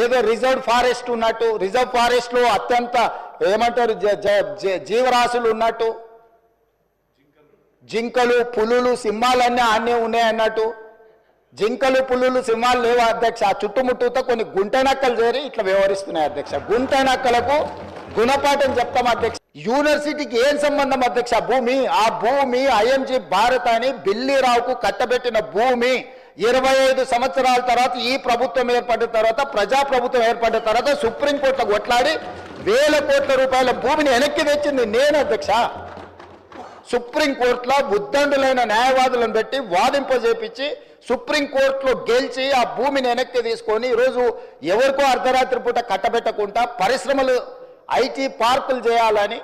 ఏదో reserve forest ఉన్నట్టు, reserve forest లో అత్యంత ఏమంటారు జీవరాశులు ఉన్నట్టు, జింకలు పులులు సింహాలన్నీ ఆనే ఉన్నాయి అన్నట్టు. జింకలు పులులు సింహాలు లేవు అధ్యక్ష. ఆ చుట్టుముట్టుతో కొన్ని గుంట నక్కలు చేరి ఇట్లా వ్యవహరిస్తున్నాయి అధ్యక్ష. గుంట నక్కలకు గుణపాఠం చెప్తాం అధ్యక్ష. యూనివర్సిటీకి ఏం సంబంధం అధ్యక్ష? భూమి, ఆ భూమి ఐఎంజీ భారత్ అని బిల్లీరావుకు కట్టబెట్టిన భూమి 25 సంవత్సరాల తర్వాత ఈ ప్రభుత్వం ఏర్పడిన తర్వాత, ప్రజాప్రభుత్వం ఏర్పడిన తర్వాత సుప్రీంకోర్టులో కొట్లాడి వేల కోట్ల రూపాయల భూమిని వెనక్కి తెచ్చింది నేను అధ్యక్ష. సుప్రీంకోర్టులో ఉద్దండులైన న్యాయవాదులను పెట్టి వాదింపజేపించి సుప్రీంకోర్టులో గెలిచి ఆ భూమిని వెనక్కి తీసుకొని ఈరోజు ఎవరికో అర్ధరాత్రి పూట కట్టబెట్టకుండా పరిశ్రమలు ఐటీ పార్కులు చేయాలని,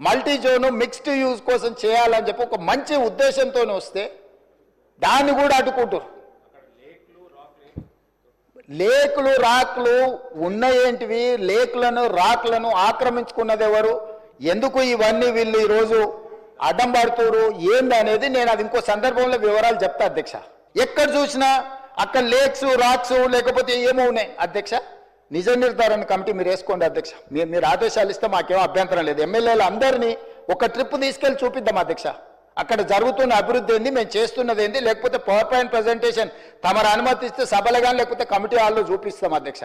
మల్టీ జోన్ మిక్స్డ్ యూజ్ కోసం చేయాలని చెప్పి ఒక మంచి ఉద్దేశంతో వస్తే దాన్ని కూడా అడ్డుకుంటారు. లేకులు రాకులు ఉన్నాయేంటివి? లేకులను రాకులను ఆక్రమించుకున్నది ఎవరు? ఎందుకు ఇవన్నీ వీళ్ళు ఈరోజు అడ్డం పడుతున్నారు ఏంది అనేది నేను అది ఇంకో సందర్భంలో వివరాలు చెప్తా అధ్యక్ష. ఎక్కడ చూసినా అక్కడ లేక్స్ రాక్స్ లేకపోతే ఏమో ఉన్నాయి అధ్యక్ష. నిజ నిర్ధారణ కమిటీ మీరు వేసుకోండి అధ్యక్ష. మీరు ఆదేశాలు ఇస్తే మాకేమో అభ్యంతరం లేదు. ఎమ్మెల్యేలు అందరినీ ఒక ట్రిప్ తీసుకెళ్లి చూపిద్దాం అధ్యక్ష. అక్కడ జరుగుతున్న అభివృద్ధి ఏంది, మేము చేస్తున్నది ఏంది, లేకపోతే పవర్ పాయింట్ ప్రజెంటేషన్ తమరు అనుమతిస్తే సభలు కానీ లేకపోతే కమిటీ హాల్లో చూపిస్తాం అధ్యక్ష.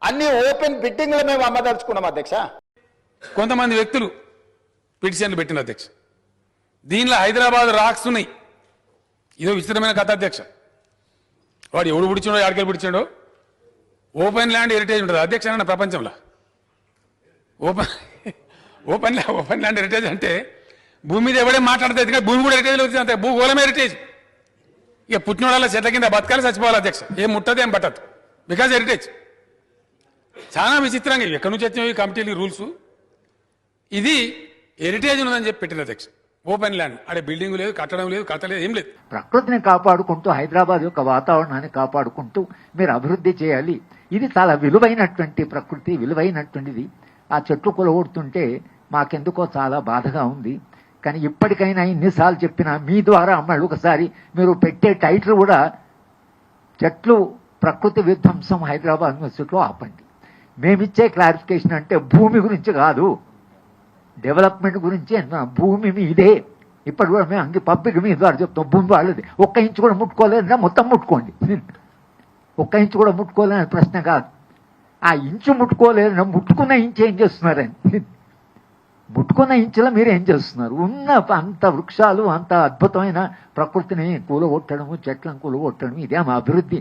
అన్ని ఓపెన్ బిడ్డింగ్లు మేము అమ్మదలుచుకున్నాం అధ్యక్ష. కొంతమంది వ్యక్తులు పిటిషన్లు పెట్టిన అధ్యక్ష. దీనిలో హైదరాబాద్ రాక్స్ ఉన్నాయి. ఇదో విచిత్రమైన కథ అధ్యక్ష. వాడు ఎవడు పిడిచాడో ఎక్కడికి పిడిచాడో ఓపెన్ ల్యాండ్ హెరిటేజ్ ఉంటుంది అధ్యక్ష అన్న ప్రపంచంలో. ఓపెన్ ల్యాండ్ హెరిటేజ్ అంటే భూమి మీద ఎవడే మాట్లాడుతుంది కానీ భూమి కూడా హెరిటేజ్లో వచ్చింది అంతే. భూగోళం హెరిటేజ్. ఇక పుట్టినోళ్ళ చెట్ల కింద బతకాలి, చచ్చిపోవాలి అధ్యక్ష. ఏం ముట్టదు ఏం పట్టదు, బికాజ్ హెరిటేజ్. చాలా విచిత్రంగా ఎక్కడి నుంచి వచ్చినాయి కమిటీలు రూల్స్. ఇది హెరిటేజ్ ఉన్నదని చెప్పి పెట్టిన అధ్యక్ష. ఓపెన్ ల్యాండ్ అడే బిల్డింగ్ లేదు, కట్టడం లేదు, కట్టలేదు, ఏం లేదు. ప్రకృతిని కాపాడుకుంటూ హైదరాబాద్ యొక్క వాతావరణాన్ని కాపాడుకుంటూ మీరు అభివృద్ధి చేయాలి. ఇది చాలా విలువైనటువంటి ప్రకృతి, విలువైనటువంటిది. ఆ చెట్లు కొలగొడుతుంటే మాకెందుకో చాలా బాధగా ఉంది. కానీ ఇప్పటికైనా ఇన్నిసార్లు చెప్పినా మీ ద్వారా మళ్ళీ ఒకసారి మీరు పెట్టే టైటిల్ కూడా చెట్లు ప్రకృతి విధ్వంసం హైదరాబాద్ యూనివర్సిటీలో ఆపండి. మేమిచ్చే క్లారిఫికేషన్ అంటే భూమి గురించి కాదు, డెవలప్మెంట్ గురించి. భూమి మీదే. ఇప్పటి కూడా మేము పబ్లిక్ మీ ద్వారా చెప్తాం భూమి వాళ్ళది. 1 ఇంచు కూడా ముట్టుకోలేదురా, మొత్తం ముట్టుకోండి. 1 ఇంచు కూడా ముట్టుకోలేని ప్రశ్న కాదు. ఆ ఇంచు ముట్టుకోలేదు, ముట్టుకున్న ఇంచు ఏం చేస్తున్నారని. ముట్టుకున్న ఇంచులో మీరు ఏం చేస్తున్నారు? ఉన్న అంత వృక్షాలు, అంత అద్భుతమైన ప్రకృతిని కూలగొట్టడము, చెట్లను కూలగొట్టడం, ఇదే మా అభివృద్ధి.